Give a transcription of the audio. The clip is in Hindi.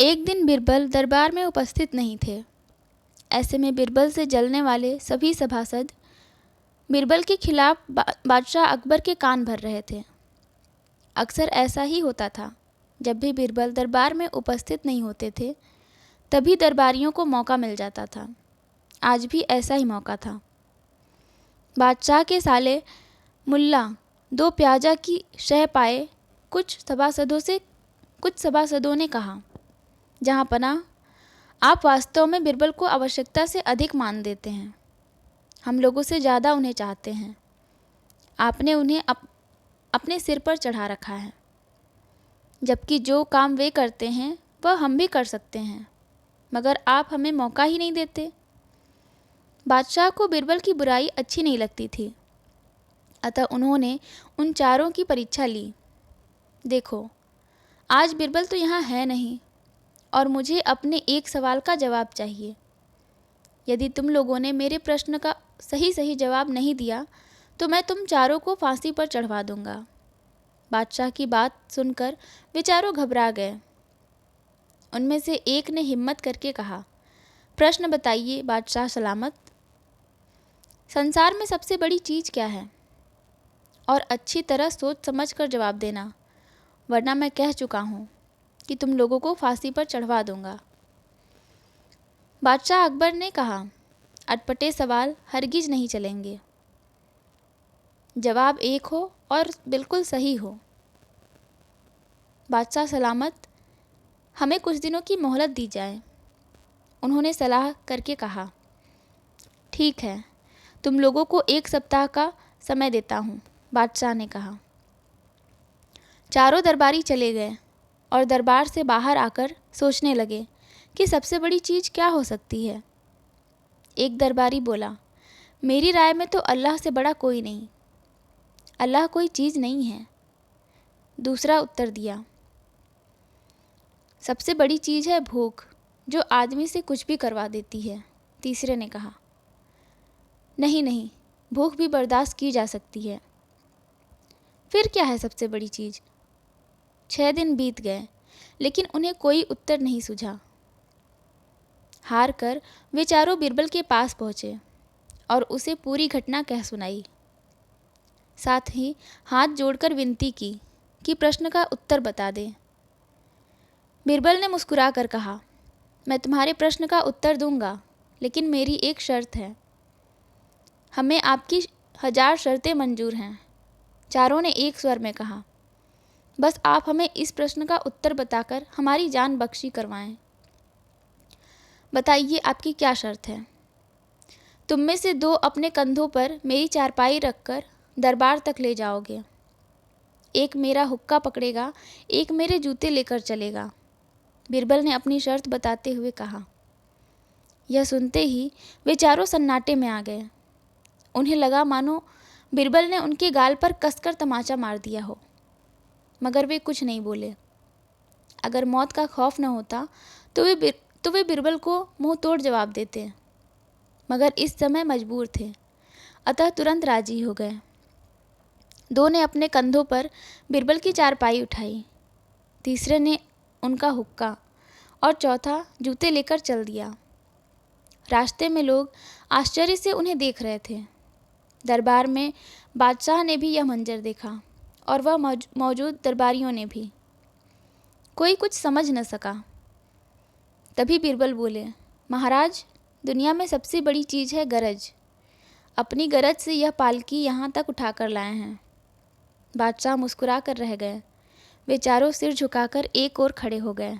एक दिन बीरबल दरबार में उपस्थित नहीं थे। ऐसे में बीरबल से जलने वाले सभी सभासद बीरबल के खिलाफ बादशाह अकबर के कान भर रहे थे। अक्सर ऐसा ही होता था, जब भी बीरबल दरबार में उपस्थित नहीं होते थे तभी दरबारियों को मौका मिल जाता था। आज भी ऐसा ही मौका था। बादशाह के साले मुल्ला दो प्याजा की शह पाए कुछ सभासदों ने कहा, जहाँ पनाह, आप वास्तव में बीरबल को आवश्यकता से अधिक मान देते हैं। हम लोगों से ज़्यादा उन्हें चाहते हैं। आपने उन्हें अपने सिर पर चढ़ा रखा है, जबकि जो काम वे करते हैं वह हम भी कर सकते हैं, मगर आप हमें मौका ही नहीं देते। बादशाह को बीरबल की बुराई अच्छी नहीं लगती थी, अतः उन्होंने उन चारों की परीक्षा ली। देखो, आज बीरबल तो यहाँ है नहीं और मुझे अपने एक सवाल का जवाब चाहिए। यदि तुम लोगों ने मेरे प्रश्न का सही जवाब नहीं दिया तो मैं तुम चारों को फांसी पर चढ़वा दूंगा। बादशाह की बात सुनकर वे चारों घबरा गए। उनमें से एक ने हिम्मत करके कहा, प्रश्न बताइए बादशाह सलामत। संसार में सबसे बड़ी चीज़ क्या है? और अच्छी तरह सोच समझ कर जवाब देना, वरना मैं कह चुका हूँ कि तुम लोगों को फांसी पर चढ़वा दूंगा। बादशाह अकबर ने कहा, अटपटे सवाल हरगिज नहीं चलेंगे। जवाब एक हो और बिल्कुल सही हो। बादशाह सलामत, हमें कुछ दिनों की मोहलत दी जाए। उन्होंने सलाह करके कहा, ठीक है, तुम लोगों को 1 सप्ताह का समय देता हूँ। बादशाह ने कहा। चारों दरबारी चले गए और दरबार से बाहर आकर सोचने लगे कि सबसे बड़ी चीज़ क्या हो सकती है। एक दरबारी बोला, मेरी राय में तो अल्लाह से बड़ा कोई नहीं। अल्लाह कोई चीज़ नहीं है। दूसरा उत्तर दिया, सबसे बड़ी चीज़ है भूख, जो आदमी से कुछ भी करवा देती है। तीसरे ने कहा, नहीं, भूख भी बर्दाश्त की जा सकती है। फिर क्या है सबसे बड़ी चीज़? 6 दिन बीत गए, लेकिन उन्हें कोई उत्तर नहीं सूझा। हार कर वे चारों बीरबल के पास पहुँचे और उसे पूरी घटना कह सुनाई। साथ ही हाथ जोड़कर विनती की कि प्रश्न का उत्तर बता दे। बीरबल ने मुस्कुरा कर कहा, मैं तुम्हारे प्रश्न का उत्तर दूंगा, लेकिन मेरी एक शर्त है। हमें आपकी 1000 शर्तें मंजूर हैं। चारों ने एक स्वर में कहा, बस आप हमें इस प्रश्न का उत्तर बताकर हमारी जान बख्शी करवाएं। बताइए आपकी क्या शर्त है? तुम में से 2 अपने कंधों पर मेरी चारपाई रखकर दरबार तक ले जाओगे। एक मेरा हुक्का पकड़ेगा, एक मेरे जूते लेकर चलेगा। बीरबल ने अपनी शर्त बताते हुए कहा। यह सुनते ही वे चारों सन्नाटे में आ गए। उन्हें लगा मानो बीरबल ने उनके गाल पर कसकर तमाचा मार दिया हो, मगर वे कुछ नहीं बोले। अगर मौत का खौफ न होता तो वे बीरबल को मुंह तोड़ जवाब देते, मगर इस समय मजबूर थे, अतः तुरंत राजी हो गए। 2 ने अपने कंधों पर बीरबल की चारपाई उठाई, तीसरे ने उनका हुक्का और चौथा जूते लेकर चल दिया। रास्ते में लोग आश्चर्य से उन्हें देख रहे थे। दरबार में बादशाह ने भी यह मंजर देखा और वह मौजूद दरबारियों ने भी। कोई कुछ समझ न सका। तभी बीरबल बोले, महाराज, दुनिया में सबसे बड़ी चीज़ है गरज। अपनी गरज से यह पालकी यहाँ तक उठाकर लाए हैं। बादशाह मुस्कुरा कर रह गए। वे चारों सिर झुकाकर एक ओर खड़े हो गए।